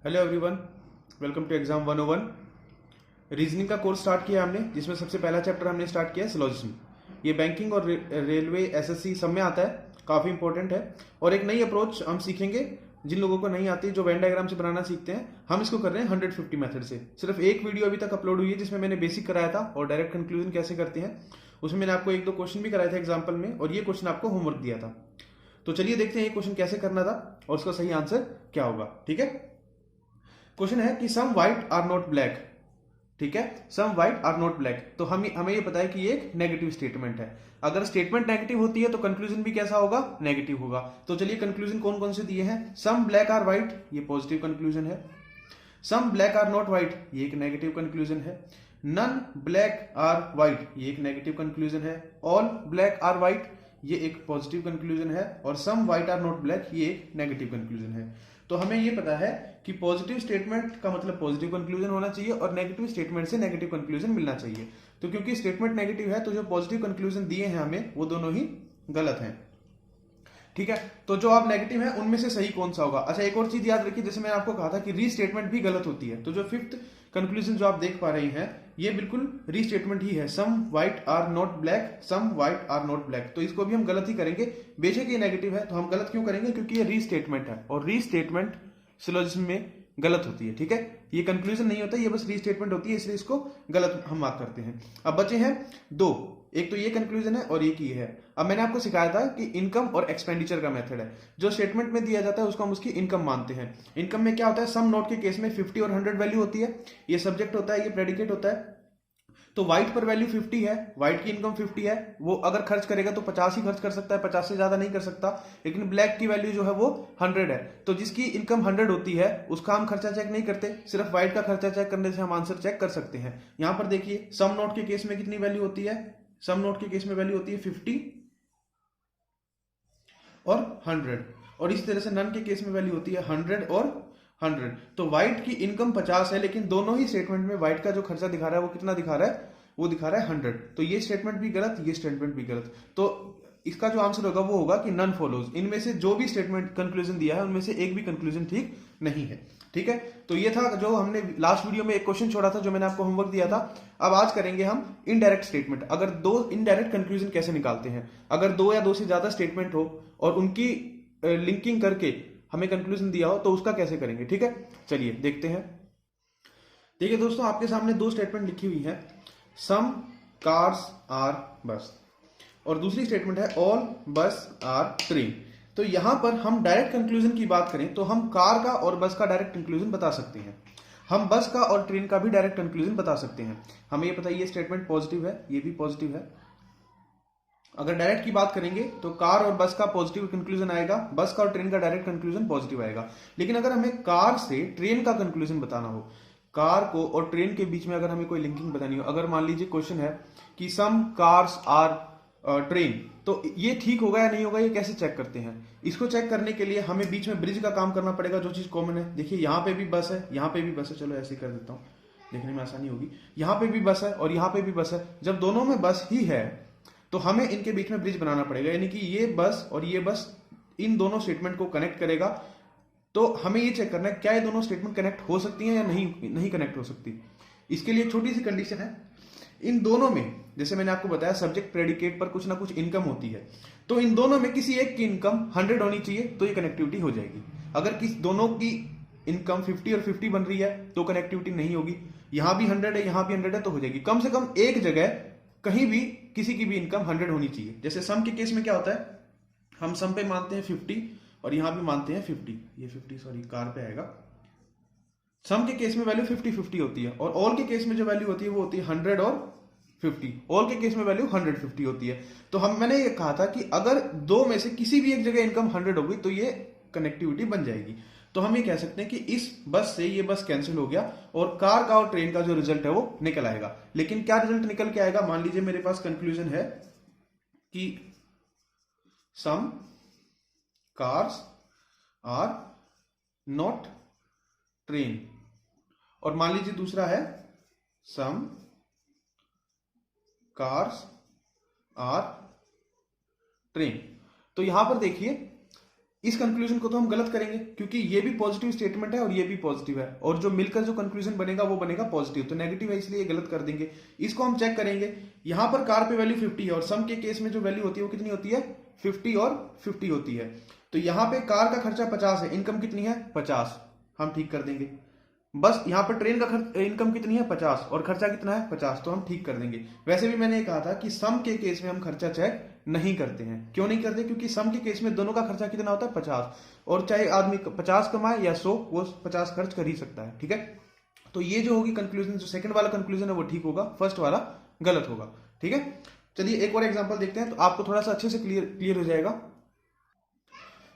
Hello everyone, welcome to exam 101। Reasoning का course start किया हमने, जिसमें सबसे पहला चैप्टर हमने स्टार्ट किया है सिलोजिज्म। ये बैंकिंग और रेलवे एसएससी सब में आता है, काफ़ी इंपॉर्टेंट है। और एक नई अप्रोच हम सीखेंगे जिन लोगों को नहीं आती, जो वेन डायग्राम से बनाना सीखते हैं। हम इसको कर रहे हैं 150 मेथड से। सिर्फ एक वीडियो अभी तक अपलोड हुई है जिसमें मैंने बेसिक कराया था और डायरेक्ट कंक्लूजन कैसे करते हैं उसमें मैंने आपको एक दो क्वेश्चन भी कराए थे एग्जाम्पल में, और ये क्वेश्चन आपको होमवर्क दिया था। तो चलिए देखते हैं ये क्वेश्चन कैसे करना था और उसका सही आंसर क्या होगा। ठीक है, क्वेश्चन है कि सम व्हाइट आर नॉट ब्लैक। ठीक है, some white are not black. तो हमें ये पता है कि ये एक नेगेटिव स्टेटमेंट है। अगर स्टेटमेंट नेगेटिव होती है तो कंक्लूजन भी कैसा होगा? नेगेटिव होगा। तो चलिए कंक्लूजन कौन कौन से दिए हैं। सम ब्लैक आर व्हाइट, ये पॉजिटिव कंक्लूजन है। Some black are not white, ये एक नेगेटिव कंक्लूजन है। नन ब्लैक आर व्हाइट, ये एक नेगेटिव कंक्लूजन है। ऑल ब्लैक आर व्हाइट, ये एक पॉजिटिव कंक्लूजन है। और some white are not black, ये एक नेगेटिव कंक्लूजन है। तो हमें ये पता है कि पॉजिटिव स्टेटमेंट का मतलब पॉजिटिव कंक्लूजन होना चाहिए और नेगेटिव स्टेटमेंट से नेगेटिव कंक्लूजन मिलना चाहिए। तो क्योंकि स्टेटमेंट नेगेटिव है तो जो पॉजिटिव कंक्लूजन दिए हैं हमें वो दोनों ही गलत हैं। ठीक है, तो जो आप नेगेटिव है उनमें से सही कौन सा होगा। अच्छा, एक और चीज याद रखिए, जैसे मैंने आपको कहा था कि रीस्टेटमेंट भी गलत होती है। तो जो फिफ्थ कंक्लूजन जो आप देख पा रहे हैं ये बिल्कुल रीस्टेटमेंट ही है। Some white are not black, some white are not black. तो इसको भी हम गलत ही करेंगे। बेशक ये नेगेटिव है तो हम गलत क्यों करेंगे? क्योंकि ये रीस्टेटमेंट है और रीस्टेटमेंट सिलोजिज्म में गलत होती है। ठीक है, ये कंक्लूजन नहीं होता, ये बस रीस्टेटमेंट होती है, इसलिए इसको गलत हम मार्क करते हैं। अब बचे हैं दो, एक तो ये कंक्लूजन है और एक ये है। अब मैंने आपको सिखाया था कि इनकम और एक्सपेंडिचर का मेथड है। जो स्टेटमेंट में दिया जाता है उसको हम उसकी इनकम मानते हैं। इनकम में क्या होता है? सम नोट के केस में 50 और 100 वैल्यू होती है। ये सब्जेक्ट होता है, ये प्रेडिकेट होता है। तो व्हाइट पर वैल्यू 50 है, व्हाइट की इनकम 50 है। वो अगर खर्च करेगा तो 50 ही खर्च कर सकता है, 50 से ज्यादा नहीं कर सकता। लेकिन ब्लैक की वैल्यू जो है वो 100 है। तो जिसकी इनकम 100 होती है उसका हम खर्चा चेक नहीं करते, सिर्फ व्हाइट का खर्चा चेक करने से हम आंसर चेक कर सकते हैं। यहां पर देखिए, सम नोट के केस में कितनी वैल्यू होती है? सम नोट के केस में वैल्यू होती है 50 और 100। और इस तरह से नन के केस में वैल्यू होती है 100 और 100। तो व्हाइट की इनकम 50 है, लेकिन दोनों ही स्टेटमेंट में व्हाइट का जो खर्चा दिखा रहा है वो कितना दिखा रहा है? वो दिखा रहा है 100। तो ये स्टेटमेंट भी गलत, ये स्टेटमेंट भी गलत। तो इसका जो आंसर होगा वो होगा कि नन फॉलोज। इनमें से जो भी स्टेटमेंट कंक्लूजन दिया है उनमें से एक भी कंक्लूजन ठीक नहीं है। ठीक है, तो ये था जो हमने लास्ट वीडियो में एक क्वेश्चन छोड़ा था, जो मैंने आपको होमवर्क दिया था। अब आज करेंगे हम इनडायरेक्ट स्टेटमेंट। अगर दो इनडायरेक्ट कंक्लूजन कैसे निकालते हैं। अगर दो या दो से ज्यादा स्टेटमेंट हो और उनकी लिंकिंग करके हमें कंक्लूजन दिया हो तो उसका कैसे करेंगे। ठीक है, चलिए देखते हैं। देखिए दोस्तों, आपके सामने दो स्टेटमेंट लिखी हुई है। सम कार्स आर बस, और दूसरी स्टेटमेंट है ऑल बस आर ट्रेन। तो यहां पर हम डायरेक्ट कंक्लूजन की बात करें तो हम कार का और बस का डायरेक्ट कंक्लूजन बता सकते हैं। हम बस का और ट्रेन का भी डायरेक्ट कंक्लूजन बता सकते हैं। हमें ये पता है ये स्टेटमेंट पॉजिटिव है, ये भी पॉजिटिव है। अगर डायरेक्ट की बात करेंगे तो कार और बस का पॉजिटिव कंक्लूजन आएगा, बस का और ट्रेन का डायरेक्ट कंक्लूजन पॉजिटिव आएगा। लेकिन अगर हमें कार से ट्रेन का कंक्लूजन बताना हो, कार को और ट्रेन के बीच में अगर हमें कोई लिंकिंग बतानी हो, अगर मान लीजिए क्वेश्चन है कि सम कार्स आर ट्रेन, तो ये ठीक होगा या नहीं होगा, ये कैसे चेक करते हैं? इसको चेक करने के लिए हमें बीच में ब्रिज का काम करना पड़ेगा, जो चीज कॉमन है। देखिए यहां पे भी बस है, यहां पे भी बस है। चलो ऐसे कर देता हूं, देखने में आसानी होगी। यहां पे भी बस है और यहां पे भी बस है। जब दोनों में बस ही है तो हमें इनके बीच में ब्रिज बनाना पड़ेगा, यानी कि ये बस और ये बस इन दोनों स्टेटमेंट को कनेक्ट करेगा। तो हमें ये चेक करना है क्या ये दोनों स्टेटमेंट कनेक्ट हो सकती हैं या नहीं कनेक्ट हो सकती। इसके लिए छोटी सी कंडीशन है, इन दोनों में जैसे मैंने आपको बताया सब्जेक्ट प्रेडिकेट पर कुछ ना कुछ इनकम होती है। तो इन दोनों में किसी एक की इनकम 100 होनी चाहिए तो ये कनेक्टिविटी हो जाएगी। अगर किस दोनों की इनकम 50 और 50 बन रही है तो कनेक्टिविटी नहीं होगी। यहां भी 100 है, यहां भी 100 है, तो हो जाएगी। कम से कम एक जगह कहीं भी किसी की भी इनकम 100 होनी चाहिए। जैसे सम के केस में क्या होता है, हम सम पे मानते हैं 50 और यहां भी मानते हैं 50। ये 50 सॉरी कार पे आएगा। सम के केस में वैल्यू 50-50 होती है और ऑल के केस में जो वैल्यू होती है वो होती है 100 और 50। ऑल के केस में वैल्यू 150 होती है। तो मैंने ये कहा था कि अगर दो में से किसी भी एक जगह इनकम 100 होगी तो ये कनेक्टिविटी बन जाएगी। तो हम ये कह सकते हैं कि इस बस से ये बस कैंसिल हो गया और कार का और ट्रेन का जो रिजल्ट है वो निकल आएगा। लेकिन क्या रिजल्ट निकल के आएगा? मान लीजिए मेरे पास कंक्लूजन है कि सम कार्स आर नॉट ट्रेन, और मान लीजिए दूसरा है सम कार्स आर ट्रेन। तो यहां पर देखिए इस कंक्लूजन को तो हम गलत करेंगे क्योंकि ये भी पॉजिटिव स्टेटमेंट है और ये भी पॉजिटिव है, और जो मिलकर जो कंक्लूजन बनेगा वो बनेगा पॉजिटिव, तो नेगेटिव है इसलिए गलत कर देंगे। इसको हम चेक करेंगे, यहां पर कार पे वैल्यू 50 है और सम के केस में जो वैल्यू होती है वो कितनी होती है, 50 और 50 होती है। तो यहां पे कार का खर्चा 50 है, इनकम कितनी है 50, हम ठीक कर देंगे। बस यहाँ पर ट्रेन का इनकम कितनी है 50 और खर्चा कितना है 50, तो हम ठीक कर देंगे। वैसे भी मैंने कहा था कि सम के केस में हम खर्चा चेक नहीं करते हैं। क्यों नहीं करते, क्योंकि सम के केस में दोनों का खर्चा कितना होता है 50, और चाहे आदमी 50 कमाए या 100, वो 50 खर्च कर ही सकता है। ठीक है, तो ये जो होगी कंक्लूजन, जो सेकंड वाला कंक्लूजन है वो ठीक होगा, फर्स्ट वाला गलत होगा। ठीक है, चलिए एक और एग्जाम्पल देखते हैं तो आपको थोड़ा सा अच्छे से क्लियर हो जाएगा।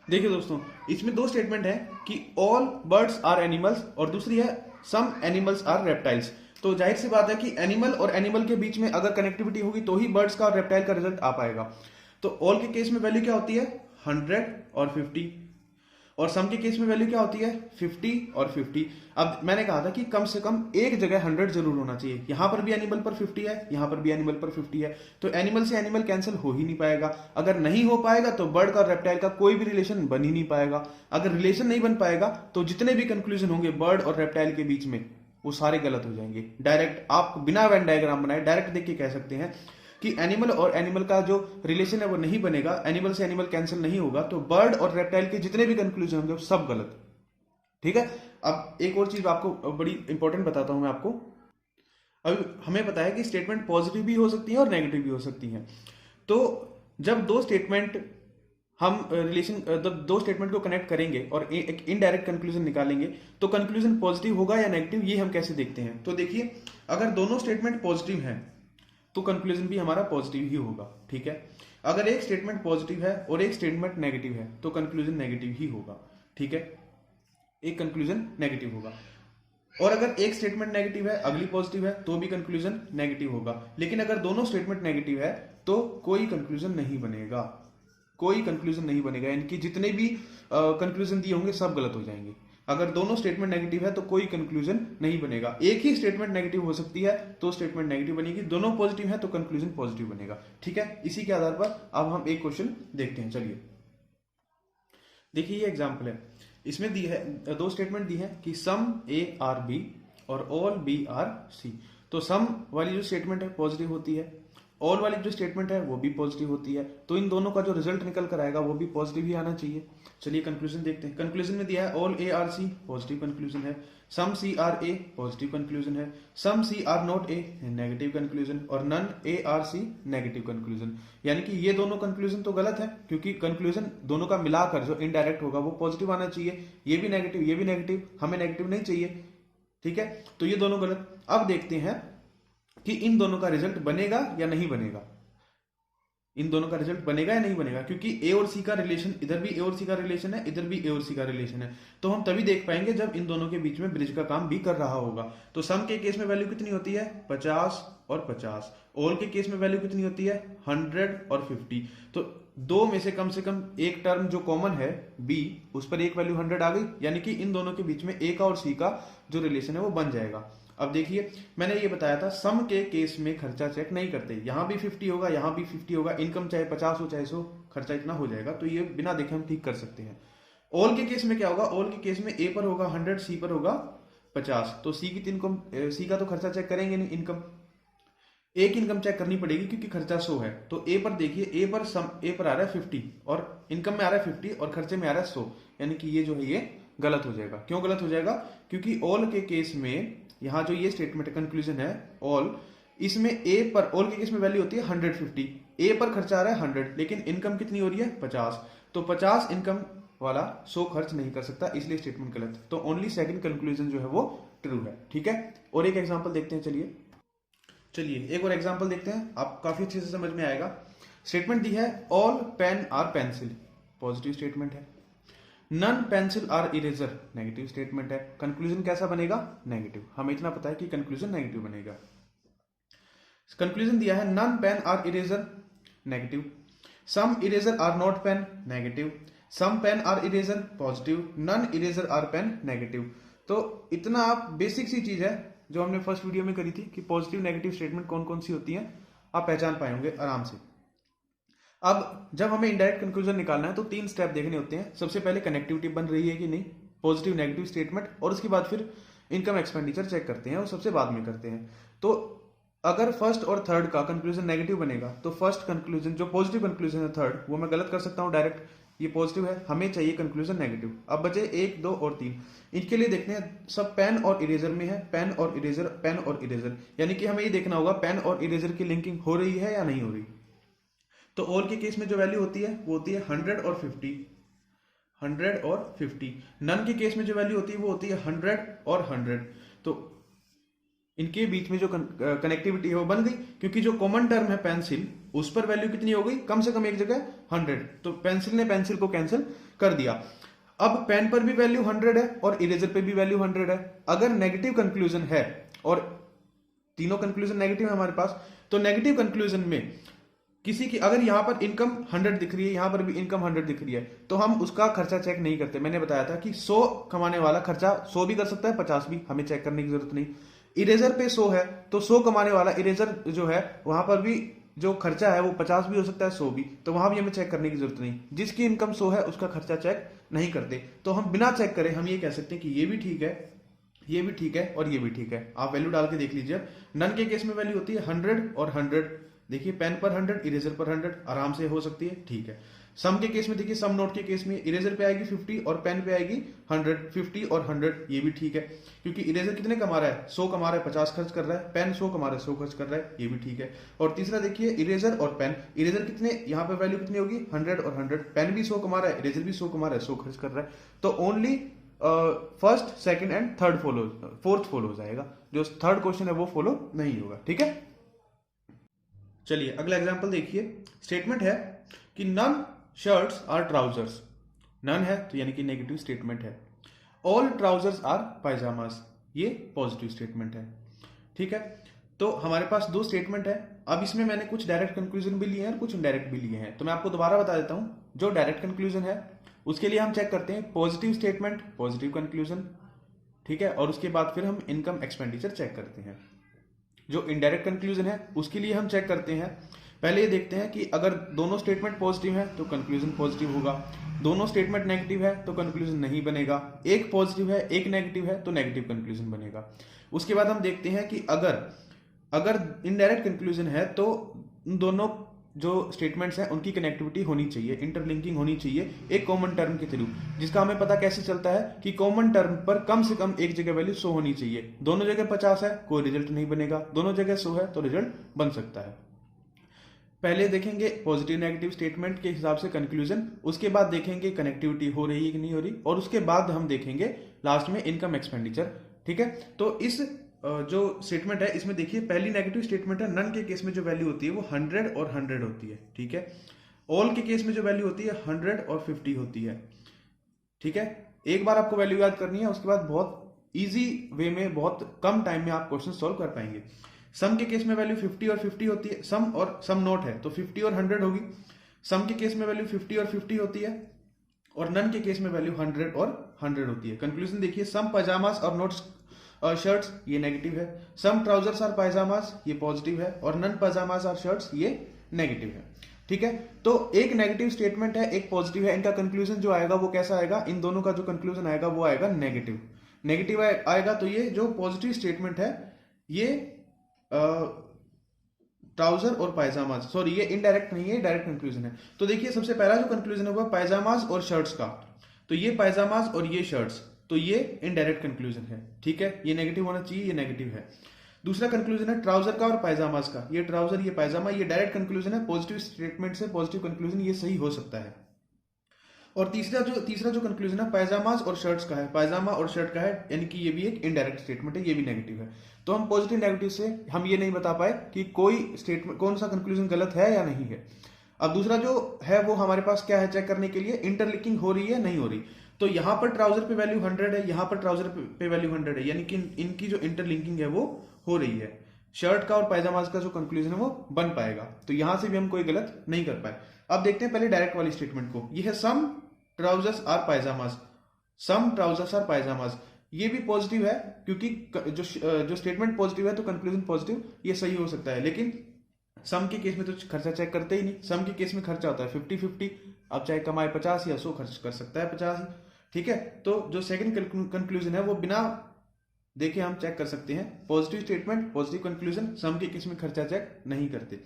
देखिए दोस्तों, इसमें दो स्टेटमेंट है कि ऑल बर्ड्स आर एनिमल्स और दूसरी है सम एनिमल्स आर रेप्टाइल्स। तो जाहिर सी बात है कि एनिमल और एनिमल के बीच में अगर कनेक्टिविटी होगी तो ही बर्ड्स का और रेप्टाइल का रिजल्ट आ पाएगा। तो ऑल के केस में वैल्यू क्या होती है 100 और 50, और सम के केस में वैल्यू क्या होती है 50 और 50। अब मैंने कहा था कि कम से कम एक जगह 100 जरूर होना चाहिए, यहां पर भी एनिमल पर 50 है, यहां पर भी एनिमल पर 50 है, तो एनिमल से एनिमल कैंसिल हो ही नहीं पाएगा। अगर नहीं हो पाएगा तो बर्ड का और रेप्टाइल का कोई भी रिलेशन बन ही नहीं पाएगा। अगर रिलेशन नहीं बन पाएगा तो जितने भी कंक्लूजन होंगे बर्ड और रेप्टाइल के बीच में वो सारे गलत हो जाएंगे। डायरेक्ट आप बिना वेन डायग्राम बनाए डायरेक्ट देख के कह सकते हैं कि एनिमल और एनिमल का जो रिलेशन है वो नहीं बनेगा, एनिमल से एनिमल कैंसिल नहीं होगा, तो बर्ड और रेप्टाइल के जितने भी कंक्लूजन होंगे वो सब गलत। ठीक है, अब एक और चीज आपको बड़ी इंपॉर्टेंट बताता हूं मैं आपको। अब हमें पता है कि स्टेटमेंट पॉजिटिव भी हो सकती है और नेगेटिव भी हो सकती है। तो जब दो स्टेटमेंट हम दो स्टेटमेंट को कनेक्ट करेंगे और एक इनडायरेक्ट कंक्लूजन निकालेंगे तो कंक्लूजन पॉजिटिव होगा या नेगेटिव, ये हम कैसे देखते हैं। तो देखिए, अगर दोनों स्टेटमेंट पॉजिटिव हैं तो कंक्लूजन भी हमारा पॉजिटिव ही होगा। ठीक है, अगर एक स्टेटमेंट पॉजिटिव है और एक स्टेटमेंट नेगेटिव है तो कंक्लूजन नेगेटिव ही होगा। ठीक है, एक कंक्लूजन नेगेटिव होगा, और अगर एक स्टेटमेंट नेगेटिव है अगली पॉजिटिव है तो भी कंक्लूजन नेगेटिव होगा। लेकिन अगर दोनों स्टेटमेंट नेगेटिव है तो कोई कंक्लूजन नहीं बनेगा, कोई कंक्लूजन नहीं बनेगा, यानी कि जितने भी कंक्लूजन दिए होंगे सब गलत हो जाएंगे। अगर दोनों स्टेटमेंट नेगेटिव है तो कोई कंक्लूजन नहीं बनेगा। एक ही स्टेटमेंट नेगेटिव हो सकती है तो स्टेटमेंट नेगेटिव बनेगी, दोनों पॉजिटिव है तो कंक्लूजन पॉजिटिव बनेगा। ठीक है, इसी के आधार पर अब हम एक क्वेश्चन देखते हैं। चलिए देखिए, ये एग्जाम्पल है, इसमें दी है दो स्टेटमेंट दी है कि सम ए आर बी और ऑल बी आर सी। तो सम वाली जो स्टेटमेंट है पॉजिटिव होती है, ऑल वाली जो स्टेटमेंट है वो भी पॉजिटिव होती है, तो इन दोनों का जो रिजल्ट निकल कर आएगा वो भी पॉजिटिव ही आना चाहिए। चलिए कंक्लूजन देखते हैं। कंक्लूजन में दिया है all A are C, positive conclusion है, some C are A, positive conclusion है, some C are not A, negative conclusion, और none A are C, negative conclusion. यानी कि ये दोनों कंक्लूजन तो गलत है, क्योंकि कंक्लूजन दोनों का मिलाकर जो इनडायरेक्ट होगा वो पॉजिटिव आना चाहिए। ये भी नेगेटिव, ये भी नेगेटिव, हमें नेगेटिव नहीं चाहिए। ठीक है, तो ये दोनों गलत। अब देखते हैं कि इन दोनों का रिजल्ट बनेगा या नहीं बनेगा, इन दोनों का रिजल्ट बनेगा या नहीं बनेगा, क्योंकि ए और सी का रिलेशन, इधर भी ए और सी का रिलेशन है, इधर भी ए और सी का रिलेशन है, तो हम तभी देख पाएंगे जब इन दोनों के बीच में ब्रिज का काम भी कर रहा होगा। तो सम के केस में वैल्यू कितनी होती है 50 और 50, ऑल के केस में वैल्यू कितनी होती है 100 और 50। तो दो में से कम एक टर्म जो कॉमन है बी, उस पर एक वैल्यू 100 आ गई, यानी कि इन दोनों के बीच में ए का और सी का जो रिलेशन है वो बन जाएगा। अब देखिए, मैंने ये बताया था सम के केस में खर्चा चेक नहीं करते, यहां भी 50 होगा, यहां भी 50 होगा, इनकम चाहे 50 हो चाहे 100, खर्चा इतना हो जाएगा, तो ये बिना देखे हम ठीक कर सकते हैं। ऑल के केस में क्या होगा, ऑल के केस में ए पर होगा 100, सी पर होगा 50, तो सी की इनकम, सी का तो खर्चा चेक करेंगे नहीं, इनकम एक इनकम चेक करनी पड़ेगी क्योंकि खर्चा 100 है। तो ए पर देखिए, ए पर आ रहा है 50 और इनकम में आ रहा है 50 और खर्चे में आ रहा है 100, यानी कि ये जो है ये गलत हो जाएगा। क्यों गलत हो जाएगा, क्योंकि ऑल के केस में यहां जो ये स्टेटमेंट कंक्लूजन है ऑल, इसमें ए पर, ऑल के केस में वैल्यू होती है 150, ए पर खर्चा आ रहा है 100, लेकिन इनकम कितनी हो रही है 50, तो 50 इनकम वाला 100 खर्च नहीं कर सकता, इसलिए स्टेटमेंट गलत। तो ओनली सेकंड कंक्लूजन जो है वो ट्रू है। ठीक है, और एक एग्जांपल देखते हैं। चलिए एक और एग्जांपल देखते हैं, आप काफी अच्छे से समझ में आएगा। स्टेटमेंट दी है all pen are pencil, positive statement है, none pencil are eraser, negative statement है। कंक्लूजन कैसा बनेगा, नेगेटिव। हमें इतना पता है कि कंक्लूजन नेगेटिव बनेगा। कंक्लूजन दिया है none pen are eraser, negative, some eraser are not pen, negative, some pen are eraser, positive, none eraser are pen, negative. तो इतना आप बेसिक सी चीज है जो हमने फर्स्ट वीडियो में करी थी कि पॉजिटिव नेगेटिव स्टेटमेंट कौन कौन सी होती हैं, आप पहचान पाए होंगे आराम से। अब जब हमें इनडायरेक्ट कंक्लूजन निकालना है तो 3 स्टेप देखने होते हैं। सबसे पहले कनेक्टिविटी बन रही है कि नहीं, पॉजिटिव नेगेटिव स्टेटमेंट, और उसके बाद फिर इनकम एक्सपेंडिचर चेक करते हैं, और सबसे बाद में करते हैं। तो अगर फर्स्ट और थर्ड का कंक्लूजन नेगेटिव बनेगा तो फर्स्ट कंक्लूजन जो पॉजिटिव कंक्लूजन है थर्ड, वो मैं गलत कर सकता हूं डायरेक्ट, ये पॉजिटिव है, हमें चाहिए कंक्लूजन नेगेटिव। अब बचे 1, 2 और 3। इनके लिए देखते हैं, सब पेन और इरेजर में है, पेन और इरेजर, पेन और इरेजर, यानी कि हमें ये देखना होगा पेन और इरेजर की लिंकिंग हो रही है या नहीं हो रही। तो ऑल के केस में जो वैल्यू होती है वो होती है 100 और 50, 100 और 50। नन के केस में जो वैल्यू होती है वो होती है 100 और 100। तो इनके बीच में जो कनेक्टिविटी है वो बन गई, क्योंकि जो कॉमन टर्म है पेंसिल, उस पर वैल्यू कितनी हो गई, कम से कम एक जगह 100, तो पेंसिल ने पेंसिल को कैंसिल कर दिया। अब पेन पर भी वैल्यू 100 है और इरेजर पे भी वैल्यू 100 है। अगर नेगेटिव कंक्लूजन है और तीनों कंक्लूजन नेगेटिव है हमारे पास, तो नेगेटिव कंक्लूजन में किसी की अगर यहां पर इनकम 100 दिख रही है, यहां पर भी इनकम 100 दिख रही है, तो हम उसका खर्चा चेक नहीं करते। मैंने बताया था कि 100 कमाने वाला खर्चा 100 भी कर सकता है, 50 भी, हमें चेक करने की जरूरत नहीं। इरेजर पे 100 है तो 100 कमाने वाला इरेजर जो है वहां पर भी जो खर्चा है वो 50 भी हो सकता है, 100 भी, तो वहां भी हमें चेक करने की जरूरत नहीं। जिसकी इनकम 100 है उसका खर्चा चेक नहीं करते। तो हम बिना चेक करे हम ये कह सकते हैं कि ये भी ठीक है, ये भी ठीक है और ये भी ठीक है। आप वैल्यू डाल के देख लीजिए। नन के केस में वैल्यू होती है 100 और 100। देखिए पेन पर 100, इरेजर पर 100, आराम से हो सकती है, ठीक है। सम के केस में देखिए, सम नोट के केस में इरेजर पे आएगी 50 और पेन पे आएगी 100, 50 और 100, ये भी ठीक है, क्योंकि इरेजर कितने कमा रहा है, 100 कमा रहा है, 50 खर्च कर रहा है, पेन 100 कमा रहा है, 100 खर्च कर रहा है, ये भी ठीक है। और तीसरा देखिए, इरेजर और पेन, इरेजर कितने, यहाँ पे वैल्यू कितनी होगी 100 और 100, पेन भी 100 कमा रहा है, इरेजर भी 100 कमा रहा है, 100 खर्च कर रहा है, तो only first, second and third follow, fourth follow हो जाएगा, जो थर्ड क्वेश्चन है वो फॉलो नहीं होगा, ठीक है। चलिए अगला एग्जांपल देखिए। स्टेटमेंट है कि none shirts are trousers, none है तो यानी कि नेगेटिव स्टेटमेंट है। ऑल ट्राउजर्स आर पायजामास, ये पॉजिटिव स्टेटमेंट है, ठीक है। तो हमारे पास दो स्टेटमेंट है। अब इसमें मैंने कुछ डायरेक्ट कंक्लूजन भी लिए हैं और कुछ इनडायरेक्ट भी लिए हैं, तो मैं आपको दोबारा बता देता हूं। जो डायरेक्ट कंक्लूजन है उसके लिए हम चेक करते हैं पॉजिटिव स्टेटमेंट, पॉजिटिव कंक्लूजन, ठीक है, और उसके बाद फिर हम इनकम एक्सपेंडिचर चेक करते हैं। जो इनडायरेक्ट कंक्लूजन है उसके लिए हम चेक करते हैं, पहले ये देखते हैं कि अगर दोनों स्टेटमेंट पॉजिटिव है तो कंक्लूजन पॉजिटिव होगा, दोनों स्टेटमेंट नेगेटिव है तो कंक्लूजन नहीं बनेगा, एक पॉजिटिव है एक नेगेटिव है तो नेगेटिव कंक्लूजन बनेगा। उसके बाद हम देखते हैं कि अगर इनडायरेक्ट कंक्लूजन है तो दोनों जो स्टेटमेंट्स हैं उनकी कनेक्टिविटी होनी चाहिए, इंटरलिंकिंग होनी चाहिए एक कॉमन टर्म के थ्रू, जिसका हमें पता कैसे चलता है कि कॉमन टर्म पर कम से कम एक जगह वैल्यू 100 होनी चाहिए। दोनों जगह 50 है कोई रिजल्ट नहीं बनेगा, दोनों जगह 100 है तो रिजल्ट बन सकता है। पहले देखेंगे पॉजिटिव नेगेटिव स्टेटमेंट के हिसाब से कंक्लूजन, उसके बाद देखेंगे कनेक्टिविटी हो रही है कि नहीं हो रही, और उसके बाद हम देखेंगे लास्ट में इनकम एक्सपेंडिचर, ठीक है। तो इस जो स्टेटमेंट है इसमें देखिए, पहली नेगेटिव स्टेटमेंट है, नन के केस में जो वैल्यू होती है वो 100 और 100 होती है, ठीक है। ऑल के केस में जो वैल्यू होती है 100 और 50 होती है, ठीक है। एक बार आपको वैल्यू याद करनी है, उसके बाद बहुत इजी वे में बहुत कम टाइम में आप क्वेश्चन सॉल्व कर पाएंगे। सम के केस में वैल्यू 50 और 50 होती है, सम और सम नोट है तो 50 और 100 होगी। सम के केस में वैल्यू 50 और 50 होती है, और नन के केस में वैल्यू 100 और 100 होती है। कंक्लूजन देखिए, सम पजामास और नोट्स शर्ट्स ये नेगेटिव है, सम ट्राउजर्स आर पायजामास ये पॉजिटिव है, और नन पजामास आर शर्ट्स ये नेगेटिव है, ठीक है। तो एक नेगेटिव स्टेटमेंट है एक पॉजिटिव है, इनका कंक्लूजन जो आएगा वो कैसा आएगा, इन दोनों का जो कंक्लूजन आएगा वो आएगा नेगेटिव, नेगेटिव आएगा। तो ये जो पॉजिटिव स्टेटमेंट है ये ट्राउजर और पायजामास, सॉरी ये इनडायरेक्ट नहीं है, डायरेक्ट कंक्लूजन है। तो देखिए सबसे पहला जो कंक्लूजन है वो पायजामास और शर्ट्स का, तो ये पायजामास और ये शर्ट्स, तो ये इनडायरेक्ट कंक्लूजन है, ठीक है, ये नेगेटिव होना चाहिए, ये नेगेटिव है। दूसरा कंक्लूजन है ट्राउजर का और पायजामास का, ये ट्राउजर ये पायजामा, ये डायरेक्ट कंक्लूजन है, पॉजिटिव स्टेटमेंट से पॉजिटिव कंक्लूजन ये सही हो सकता है। और तीसरा जो कंक्लूजन है पायजामास और शर्ट्स का है, पायजामा और शर्ट का है, यानी कि ये भी एक इनडायरेक्ट स्टेटमेंट है, ये भी नेगेटिव है। तो हम पॉजिटिव नेगेटिव से हम ये नहीं बता पाए कि कोई स्टेटमेंट कौन सा कंक्लूजन गलत है या नहीं है। अब दूसरा जो है वो हमारे पास क्या है चेक करने के लिए, इंटरलिंकिंग हो रही है नहीं हो रही। तो यहां पर ट्राउजर पे वैल्यू 100 है, यहां पर ट्राउजर पे वैल्यू 100 है, यानी कि इनकी जो इंटरलिंकिंग है वो हो रही है। शर्ट का और पायजामास का जो कंक्लूजन है वो बन पाएगा, तो यहां से भी हम कोई गलत नहीं कर पाए। अब देखते हैं पहले डायरेक्ट वाली स्टेटमेंट को, यह है some trousers are pyjamas, some trousers are pyjamas, ये भी पॉजिटिव है क्योंकि जो स्टेटमेंट पॉजिटिव है तो कंक्लूजन पॉजिटिव, ये सही हो सकता है। लेकिन सम के केस में तो खर्चा चेक करते ही नहीं, सम के केस में खर्चा होता है 50-50, अब चाहे कमाए 50 या 100 खर्च कर सकता है 50 ही। ठीक है, तो जो सेकंड कंक्लूजन है वो बिना देखे हम चेक कर सकते हैं, पॉजिटिव स्टेटमेंट पॉजिटिव कंक्लूजन, सम के केस में खर्चा चेक नहीं करते।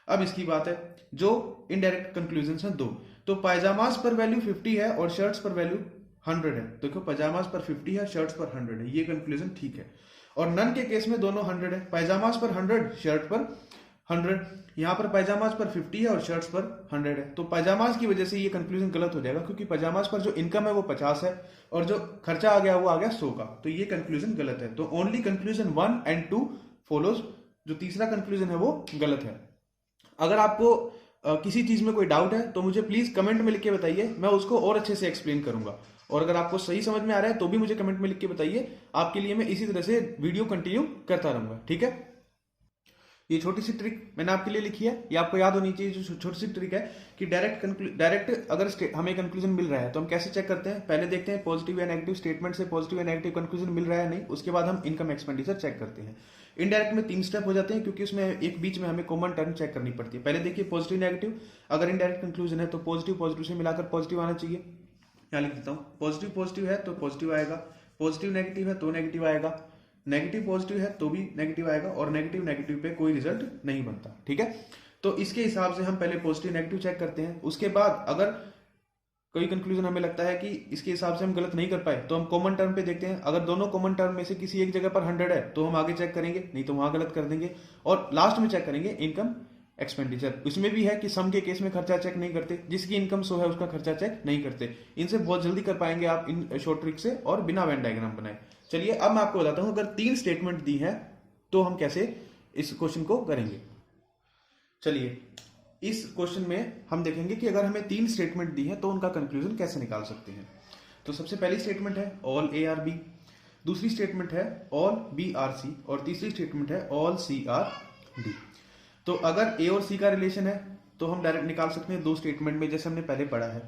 अब इसकी बात है जो इनडायरेक्ट कंक्लूजन है दो, तो पायजामास पर वैल्यू 50 है और शर्ट्स पर वैल्यू 100 है। देखो पायजामास पर 50 है, शर्ट्स पर 100 है, ये कंक्लूजन ठीक है। और नन के केस में दोनों 100 है, पायजामास पर 100, शर्ट पर 100। यहाँ पर पायजामास पर 50 है और शर्ट्स पर 100 है, तो पायजामास की वजह से ये कंक्लूजन गलत हो जाएगा, क्योंकि पायजामास पर जो इनकम है वो 50 है और जो खर्चा आ गया वो आ गया 100 का, तो ये कंक्लूजन गलत है। तो ओनली कंक्लूजन 1 एंड 2 फॉलोज, जो तीसरा कंक्लूजन है वो गलत है। अगर आपको किसी चीज में कोई डाउट है तो मुझे प्लीज कमेंट में लिख के बताइए, मैं उसको और अच्छे से एक्सप्लेन करूंगा। और अगर आपको सही समझ में आ रहा है तो भी मुझे कमेंट में लिख के बताइए, आपके लिए मैं इसी तरह से वीडियो कंटिन्यू करता रहूंगा। ठीक है, ये छोटी सी ट्रिक मैंने आपके लिए लिखी है, ये आपको याद होनी चाहिए। जो छोटी सी ट्रिक है कि डायरेक्ट अगर हमें कंक्लूजन मिल रहा है तो हम कैसे चेक करते हैं, पहले देखते हैं पॉजिटिव या नेगेटिव स्टेटमेंट से पॉजिटिव या नेगेटिव कंक्लूजन मिल रहा है नहीं, उसके बाद हम इनकम एक्सपेंडिचर चेक करते हैं। इनडायरेक्ट में 3 स्टेप हो जाते हैं, क्योंकि उसमें एक बीच में हमें कॉमन टर्म चेक करनी पड़ती है। पहले देखिए पॉजिटिव नेगेटिव, अगर इनडायरेक्ट कंक्लूजन है तो पॉजिटिव से मिलाकर पॉजिटिव आना चाहिए। यहाँ लिख देता हूँ, पॉजिटिव है तो पॉजिटिव आएगा, पॉजिटिव नेगेटिव है तो नेगेटिव आएगा, नेगेटिव पॉजिटिव है तो भी नेगेटिव आएगा, और नेगेटिव नेगेटिव पे कोई रिजल्ट नहीं बनता। ठीक है, तो इसके हिसाब से हम पहले पॉजिटिव नेगेटिव चेक करते हैं। उसके बाद अगर कोई कंक्लूजन हमें लगता है कि इसके हिसाब से हम गलत नहीं कर पाए तो हम कॉमन टर्म पे देखते हैं। अगर दोनों कॉमन टर्म में से किसी एक जगह पर 100 है तो हम आगे चेक करेंगे, नहीं तो वहां गलत कर देंगे। और लास्ट में चेक करेंगे इनकम एक्सपेंडिचर, उसमें भी है कि सम के केस में खर्चा चेक नहीं करते, जिसकी इनकम 100 है उसका खर्चा चेक नहीं करते। इनसे बहुत जल्दी कर पाएंगे आप इन शॉर्ट ट्रिक से और बिना वेन डायग्राम बनाए। चलिए अब मैं आपको बताता हूं अगर 3 स्टेटमेंट दी है तो हम कैसे इस क्वेश्चन को करेंगे। चलिए इस क्वेश्चन में हम देखेंगे कि अगर हमें 3 स्टेटमेंट दी है तो उनका कंक्लूजन कैसे निकाल सकते हैं। तो सबसे पहली स्टेटमेंट है ऑल ए आर बी, दूसरी स्टेटमेंट है ऑल बी आर सी, और तीसरी स्टेटमेंट है ऑल सी आर डी। तो अगर ए और सी का रिलेशन है तो हम डायरेक्ट निकाल सकते हैं 2 स्टेटमेंट में, जैसे हमने पहले पढ़ा है।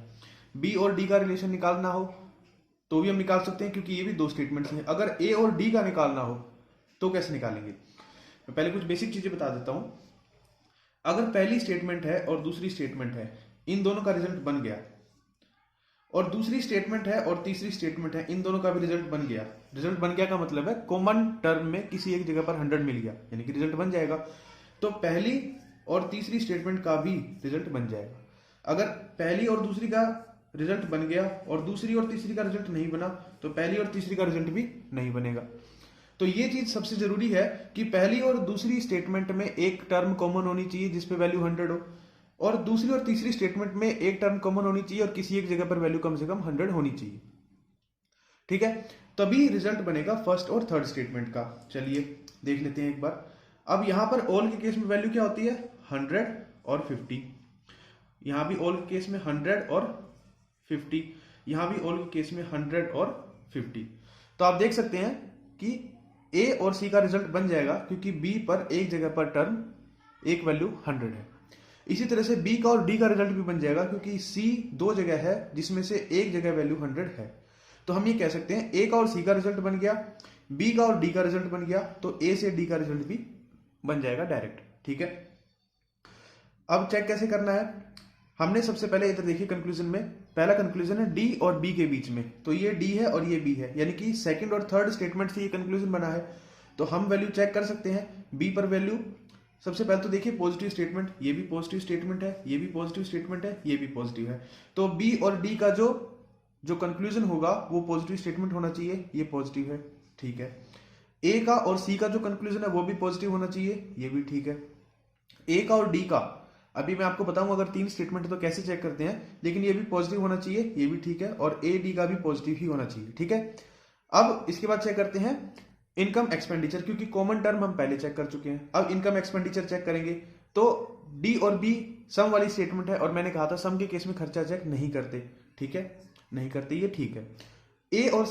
बी और डी का रिलेशन निकालना हो तो भी हम निकाल सकते हैं, क्योंकि ये भी 2 स्टेटमेंट्स हैं। अगर ए और डी का निकालना हो तो कैसे निकालेंगे, मैं पहले कुछ बेसिक चीजें बता देता हूं। अगर पहली स्टेटमेंट है और दूसरी स्टेटमेंट है, इन दोनों का रिजल्ट बन गया, और दूसरी स्टेटमेंट है और तीसरी स्टेटमेंट है, इन दोनों का भी रिजल्ट बन गया। रिजल्ट बन गया का मतलब है कॉमन टर्म में किसी एक जगह पर 100 मिल गया, यानी कि रिजल्ट बन जाएगा। तो पहली और तीसरी स्टेटमेंट का भी रिजल्ट बन जाएगा। अगर पहली और दूसरी का रिजल्ट बन गया और दूसरी और तीसरी का रिजल्ट नहीं बना तो पहली और तीसरी का रिजल्ट भी नहीं बनेगा। तो ये चीज सबसे जरूरी है कि पहली और दूसरी स्टेटमेंट में एक टर्म कॉमन होनी चाहिए जिसपे वैल्यू 100 हो, और दूसरी और तीसरी स्टेटमेंट में एक टर्म कॉमन होनी चाहिए और किसी एक जगह पर वैल्यू कम से कम 100 होनी चाहिए। ठीक है, तभी रिजल्ट बनेगा फर्स्ट और थर्ड स्टेटमेंट का। चलिए देख लेते हैं एक बार। अब यहां पर ऑल के केस में वैल्यू क्या होती है, 100 और 50। यहां भी ऑल के केस में 100 और 50, यहां भी ऑल के केस में 100 और 50। तो आप देख सकते हैं कि ए और सी का रिजल्ट बन जाएगा, क्योंकि बी पर एक जगह पर टर्म एक वैल्यू 100 है। इसी तरह से बी का और डी का रिजल्ट भी बन जाएगा, क्योंकि सी 2 जगह है जिसमें से एक जगह वैल्यू 100 है। तो हम ये कह सकते हैं ए का और सी का रिजल्ट बन गया, बी का और डी का रिजल्ट बन गया, तो ए से डी का रिजल्ट भी बन जाएगा डायरेक्ट। ठीक है, अब चेक कैसे करना है। हमने सबसे पहले इधर देखिए कंक्लूजन में, पहला कंक्लूजन है डी और बी के बीच में, तो ये डी है और ये बी है, यानी कि सेकंड और थर्ड स्टेटमेंट से ये कंक्लूजन बना है। तो हम वैल्यू चेक कर सकते हैं। बी पर वैल्यू सबसे पहले तो देखिए पॉजिटिव स्टेटमेंट, ये भी पॉजिटिव स्टेटमेंट है, ये भी पॉजिटिव स्टेटमेंट है, ये भी पॉजिटिव है। तो बी और डी का जो कंक्लूजन होगा वो पॉजिटिव स्टेटमेंट होना चाहिए, ये पॉजिटिव है। ठीक है, ए का और सी का जो कंक्लूजन है वो भी पॉजिटिव होना चाहिए, ये भी ठीक है। ए का और डी का अभी मैं आपको बताऊंगा अगर 3 स्टेटमेंट है तो कैसे चेक करते हैं, लेकिन ये भी पॉजिटिव होना चाहिए, ये भी ठीक है, और ए डी का भी पॉजिटिव ही होना चाहिए। ठीक है, अब इसके बाद चेक करते हैं इनकम एक्सपेंडिचर, क्योंकि कॉमन टर्म हम पहले चेक कर चुके हैं। अब इनकम एक्सपेंडिचर चेक करेंगे। तो डी और बी सम वाली स्टेटमेंट है, और मैंने कहा था सम के केस में खर्चा चेक नहीं करते। ठीक है, नहीं करते, ये ठीक है। ए और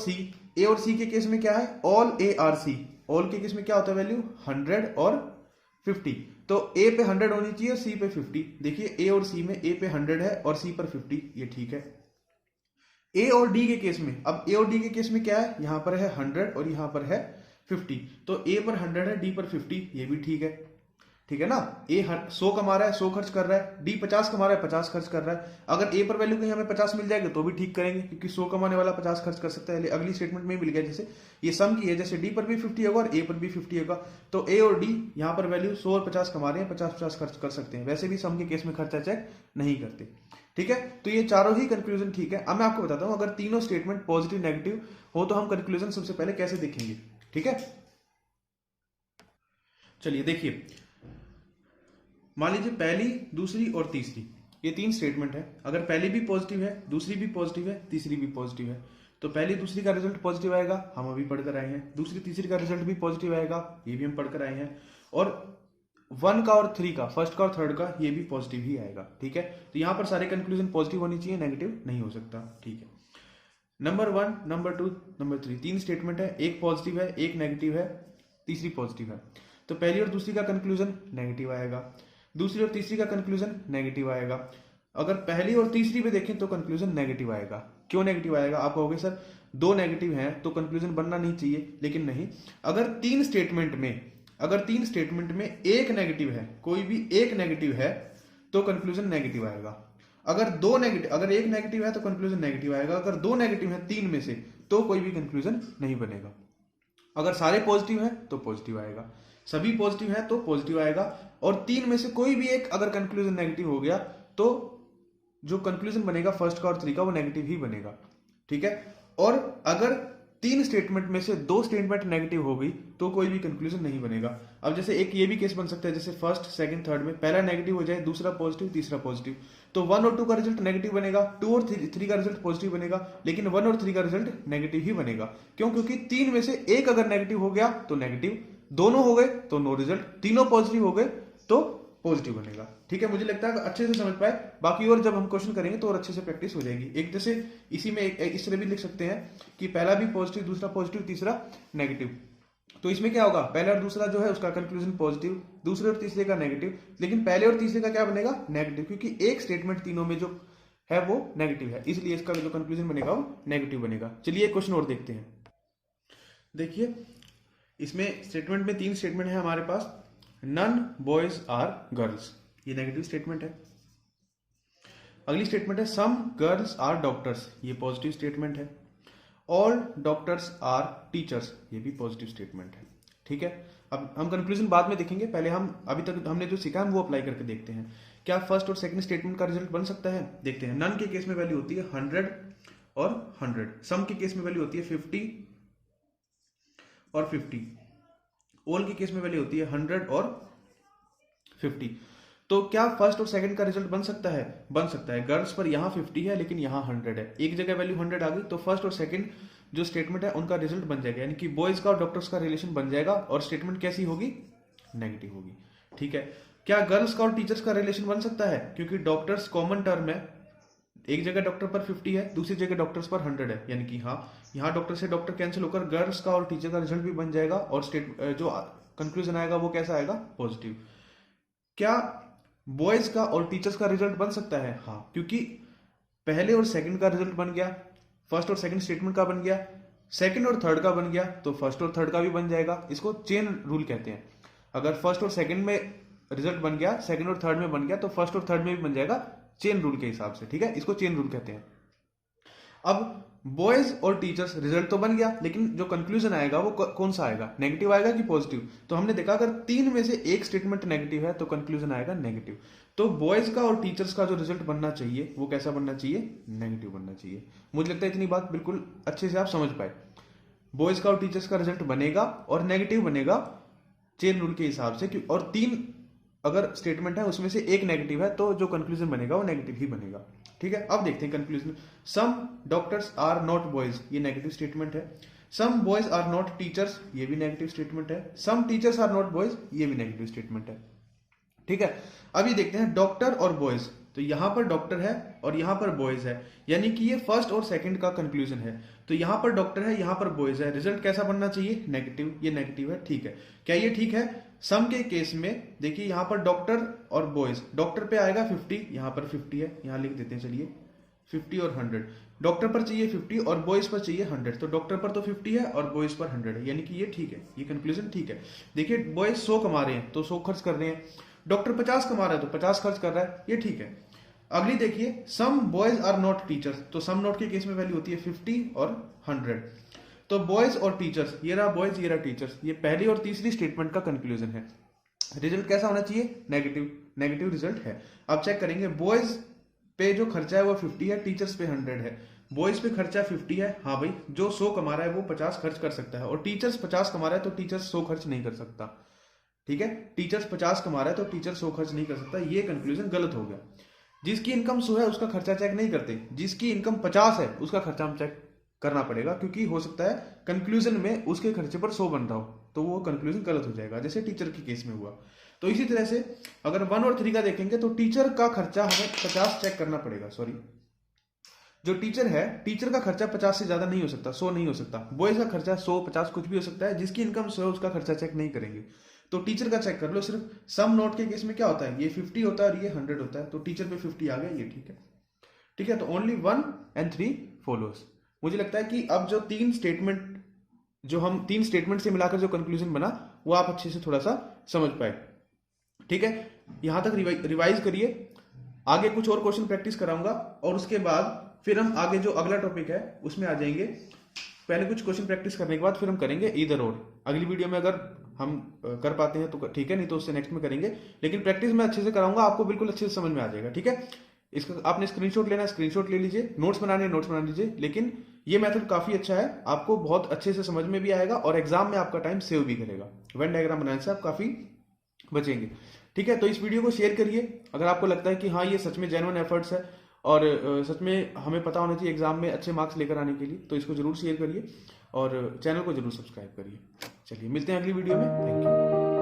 सी के केस में क्या है, all A are C. All के केस में क्या होता है वैल्यू 100 और 50, तो ए पे 100 होनी चाहिए और सी पे 50। देखिए ए और सी में ए पे 100 है और सी पर 50, ये ठीक है। ए और डी के केस में, अब ए और डी के केस में क्या है, यहां पर है 100 और यहां पर है 50, तो ए पर 100 है, डी पर 50, ये भी ठीक है। ठीक है ना। ए 100 कमा रहा है, 100 खर्च कर रहा है, डी 50 कमा रहा है, 50 खर्च कर रहा है। अगर ए पर वैल्यू कहीं हमें 50 मिल जाएगी तो भी ठीक करेंगे, क्योंकि 100 कमाने वाला 50 खर्च कर सकता है। अगली स्टेटमेंट में मिल गया, जैसे ये सम की है, जैसे डी पर भी 50 होगा और ए पर भी 50 होगा, तो ए और डी यहाँ पर वैल्यू 100 और 50 कमा रहे हैं, 50-50 खर्च कर सकते हैं। वैसे भी सम के केस में खर्चा चेक नहीं करते, ठीक है। तो ये चारों ही कंक्लूजन ठीक है। अब मैं आपको बताता हूं, अगर तीनों स्टेटमेंट पॉजिटिव नेगेटिव हो तो हम कंक्लूजन सबसे पहले कैसे देखेंगे, ठीक है। चलिए देखिए, मान लीजिए पहली, दूसरी और तीसरी, ये 3 स्टेटमेंट है। अगर पहली भी पॉजिटिव है, दूसरी भी पॉजिटिव है, तीसरी भी पॉजिटिव है, तो पहली दूसरी का रिजल्ट पॉजिटिव आएगा, हम अभी पढ़कर आए हैं। दूसरी तीसरी का रिजल्ट भी पॉजिटिव आएगा, ये भी हम पढ़कर आए हैं। और 1 का और 3 का, फर्स्ट का और थर्ड का, ये भी पॉजिटिव ही आएगा, ठीक है। तो यहां पर सारे कंक्लूजन पॉजिटिव होनी चाहिए, नेगेटिव नहीं हो सकता, ठीक है। नंबर 1, नंबर 2, नंबर 3, 3 स्टेटमेंट है, एक पॉजिटिव है, एक नेगेटिव है, तीसरी पॉजिटिव है। तो पहली और दूसरी का कंक्लूजन नेगेटिव आएगा, दूसरी और तीसरी का कंक्लूजन नेगेटिव आएगा। अगर पहली और तीसरी पे देखें तो कंक्लूजन नेगेटिव आएगा। क्यों नेगेटिव आएगा? आप कहोगे सर 2 नेगेटिव हैं तो कंक्लूजन बनना नहीं चाहिए, लेकिन नहीं। अगर 3 स्टेटमेंट में एक नेगेटिव है, कोई भी एक नेगेटिव है, तो कंक्लूजन नेगेटिव आएगा। अगर एक नेगेटिव है तो कंक्लूजन नेगेटिव आएगा। अगर 2 नेगेटिव है 3 में से, तो कोई भी कंक्लूजन नहीं बनेगा। अगर सारे पॉजिटिव हैं तो पॉजिटिव आएगा, सभी पॉजिटिव हैं तो पॉजिटिव आएगा, और 3 में से कोई भी एक अगर कंक्लूजन नेगेटिव हो गया तो जो कंक्लूजन बनेगा फर्स्ट का और 3 का, वो नेगेटिव ही बनेगा, ठीक है। और अगर 3 स्टेटमेंट में से 2 स्टेटमेंट नेगेटिव हो गई तो कोई भी कंक्लूजन नहीं बनेगा। अब जैसे एक ये भी केस बन सकता है, जैसे फर्स्ट, सेकंड, थर्ड में पहला नेगेटिव हो जाए, दूसरा पॉजिटिव, तीसरा पॉजिटिव, तो 1 और 2 का रिजल्ट नेगेटिव बनेगा, 2 और 3 का रिजल्ट पॉजिटिव बनेगा, लेकिन 1 और 3 का रिजल्ट नेगेटिव ही बनेगा। क्यों? क्योंकि 3 में से एक अगर नेगेटिव हो गया तो नेगेटिव, दोनों हो गए तो नो रिजल्ट, तीनों पॉजिटिव हो गए तो पॉजिटिव बनेगा, ठीक है। मुझे लगता है अच्छे से समझ पाए। बाकी और जब हम क्वेश्चन करेंगे तो और अच्छे से प्रैक्टिस हो जाएगी। एक जैसे इसी में इस तरह भी लिख सकते हैं कि पहला भी पॉजिटिव, दूसरा पॉजिटिव, तीसरा नेगेटिव। तो इसमें क्या होगा, पहला और दूसरा जो है उसका कंक्लूजन पॉजिटिव, दूसरे और तीसरे का नेगेटिव, लेकिन पहले और तीसरे का क्या बनेगा, नेगेटिव, क्योंकि एक स्टेटमेंट तीनों में जो है वो नेगेटिव है, इसलिए इसका जो कंक्लूजन बनेगा वो नेगेटिव बनेगा। चलिए एक क्वेश्चन और देखते हैं। देखिए, इसमें स्टेटमेंट में 3 स्टेटमेंट है हमारे पास। नन बॉयज आर गर्ल्स, ये नेगेटिव स्टेटमेंट है। अगली स्टेटमेंट है सम गर्ल्स आर डॉक्टर्स, ये पॉजिटिव स्टेटमेंट है। ऑल डॉक्टर्स आर टीचर्स, ये भी पॉजिटिव स्टेटमेंट है, ठीक है। अब हम कंक्लूजन बाद में देखेंगे, पहले हम अभी तक हमने जो सीखा है वो अप्लाई करके देखते हैं। क्या फर्स्ट और सेकंड स्टेटमेंट का रिजल्ट बन सकता है? देखते हैं। नन के केस में वैल्यू होती है 100 और 100, सम के केस में वैल्यू होती है 50 और 50, ऑल के केस में वैल्यू होती है 100 और 50। तो क्या फर्स्ट और सेकंड का रिजल्ट बन सकता है? बन सकता है। गर्ल्स पर यहां 50 है लेकिन यहां 100 है, एक जगह वैल्यू 100 आ गई, तो फर्स्ट और सेकंड जो स्टेटमेंट है उनका रिजल्ट बन जाएगा, यानी कि बॉयज का और डॉक्टर्स का रिलेशन बन जाएगा, और स्टेटमेंट कैसी होगी, नेगेटिव होगी, ठीक है। क्या गर्ल्स का और टीचर्स का रिलेशन बन सकता है? क्योंकि डॉक्टर्स कॉमन टर्म है, एक जगह डॉक्टर पर 50 है, दूसरी जगह डॉक्टर्स पर 100 है, यानी कि हाँ, यहाँ डॉक्टर से डॉक्टर कैंसिल होकर गर्ल्स का और टीचर का रिजल्ट भी बन जाएगा, और जो कंक्लूजन आएगा वो कैसा आएगा, पॉजिटिव। क्या बॉयज का और टीचर्स का रिजल्ट बन सकता है? हाँ, क्योंकि पहले और सेकंड का रिजल्ट बन गया, फर्स्ट और सेकंड स्टेटमेंट का बन गया, सेकंड और थर्ड का बन गया, तो फर्स्ट और थर्ड का भी बन जाएगा। इसको चेन रूल कहते हैं। अगर फर्स्ट और सेकंड में रिजल्ट बन गया, सेकंड और थर्ड में बन गया, तो फर्स्ट और थर्ड में भी बन जाएगा, चेन रूल के हिसाब से, ठीक है। इसको चेन रूल कहते हैं। अब बॉयज और टीचर्स रिजल्ट तो बन गया, लेकिन जो कंक्लूजन आएगा वो कौन सा आएगा, नेगेटिव आएगा कि पॉजिटिव? तो हमने देखा अगर 3 में से एक स्टेटमेंट नेगेटिव है तो कंक्लूजन आएगा नेगेटिव। तो बॉयज का और टीचर्स का जो रिजल्ट बनना चाहिए वो कैसा बनना चाहिए, नेगेटिव बनना चाहिए। मुझे लगता है इतनी बात बिल्कुल अच्छे से आप समझ पाए। बॉयज का और टीचर्स का रिजल्ट बनेगा और नेगेटिव बनेगा चेन रूल के हिसाब से, और 3 अगर स्टेटमेंट है उसमें से एक नेगेटिव है तो जो कंक्लूजन बनेगा वो नेगेटिव ही बनेगा, ठीक है। अब देखते हैं conclusion. Some doctors are not boys, ये नेगेटिव स्टेटमेंट है। Some boys are not teachers, ये भी नेगेटिव स्टेटमेंट है। Some teachers are not boys, ये भी नेगेटिव स्टेटमेंट है, ठीक है। अभी देखते हैं डॉक्टर और बॉयज, तो यहां पर डॉक्टर है और यहां पर बॉयज है, यानी कि ये फर्स्ट और सेकंड का कंक्लूजन है। तो यहां पर डॉक्टर है, यहां पर बॉयज है, रिजल्ट कैसा बनना चाहिए, नेगेटिव, ये नेगेटिव है, ठीक है। क्या ये ठीक है? सम के केस में देखिए यहां पर डॉक्टर और बॉयज, डॉक्टर पे आएगा 50, यहां पर 50 है, यहां लिख देते हैं, चलिए 50 और 100। डॉक्टर पर चाहिए 50 और बॉयज पर चाहिए 100, तो डॉक्टर पर तो 50 है और बॉयज पर 100 है, यानी कि ये ठीक है, ये कंक्लूजन ठीक है। देखिए बॉयज 100 कमा रहे हैं तो 100 खर्च कर रहे हैं, डॉक्टर 50 कमा रहा है तो 50 खर्च कर रहा है, ये ठीक है। अगली देखिए, some boys are not teachers, तो सम नॉट के केस में वैल्यू होती है 50 और 100। तो बॉयज और टीचर्स, ये रहा बॉयज ये रहा टीचर्स, ये पहली और तीसरी स्टेटमेंट का कंक्लूजन है। रिजल्ट कैसा होना चाहिए? नेगेटिव, नेगेटिव रिजल्ट है। अब चेक करेंगे, बॉयज पे जो खर्चा है वो 50 है, टीचर्स पे 100 है। बॉयज पे खर्चा 50 है, हाँ भाई, जो 100 कमा रहा है वो 50 खर्च कर सकता है, और टीचर्स 50 कमा रहा है तो टीचर्स 100 खर्च नहीं कर सकता। ठीक है, टीचर्स 50 कमा रहा है तो टीचर 100 खर्च नहीं कर सकता, ये कंक्लूजन गलत हो गया। जिसकी इनकम 100 है उसका खर्चा चेक नहीं करते, जिसकी इनकम 50 है उसका खर्चा हम चेक करना पड़ेगा, क्योंकि हो सकता है कंक्लूजन में उसके खर्चे पर 100 बन रहा हो, तो वो कंक्लूजन गलत हो जाएगा, जैसे टीचर के केस में हुआ। तो इसी तरह से अगर 1 और 3 का देखेंगे तो टीचर का खर्चा हमें 50 चेक करना पड़ेगा, सॉरी, जो टीचर है, टीचर का खर्चा 50 से ज्यादा नहीं हो सकता, 100 नहीं हो सकता। बॉयज का खर्चा 100 50 कुछ भी हो सकता है, जिसकी इनकम 100 है उसका खर्चा चेक नहीं करेंगे। तो टीचर का चेक कर लो सिर्फ। सम नोट के केस में क्या होता है, ये 50 होता है और ये 100 होता है, तो टीचर पे 50 आ गया, ये ठीक है। ठीक है, तो ओनली 1 and 3 फॉलोस। मुझे लगता है कि अब जो 3 स्टेटमेंट, जो हम 3 स्टेटमेंट से मिलाकर जो कंक्लूजन बना वो आप अच्छे से थोड़ा सा समझ पाए। ठीक है, यहां तक रिवाइज करिए, आगे कुछ और क्वेश्चन प्रैक्टिस कराऊंगा और उसके बाद फिर हम आगे जो अगला टॉपिक है उसमें आ जाएंगे। पहले कुछ क्वेश्चन प्रैक्टिस करने के बाद फिर हम करेंगे ईदर और। अगली वीडियो में अगर हम कर पाते हैं तो ठीक है, नहीं तो उससे नेक्स्ट में करेंगे, लेकिन प्रैक्टिस मैं अच्छे से कराऊंगा, आपको बिल्कुल अच्छे से समझ में आ जाएगा। ठीक है, इसका आपने स्क्रीनशॉट लेना है, स्क्रीनशॉट ले लीजिए, नोट्स बनाने नोट्स बना लीजिए, लेकिन ये मेथड काफी अच्छा है, आपको बहुत अच्छे से समझ में भी आएगा और एग्जाम में आपका टाइम सेव भी करेगा। वेन डायग्राम बनाने से आप काफी बचेंगे। ठीक है, तो इस वीडियो को शेयर करिए अगर आपको लगता है कि हाँ ये सच में जेन्युइन एफर्ट्स है और सच में हमें पता होना चाहिए एग्जाम में अच्छे मार्क्स लेकर आने के लिए, तो इसको जरूर शेयर करिए और चैनल को जरूर सब्सक्राइब करिए। चलिए मिलते हैं अगली वीडियो में, थैंक यू।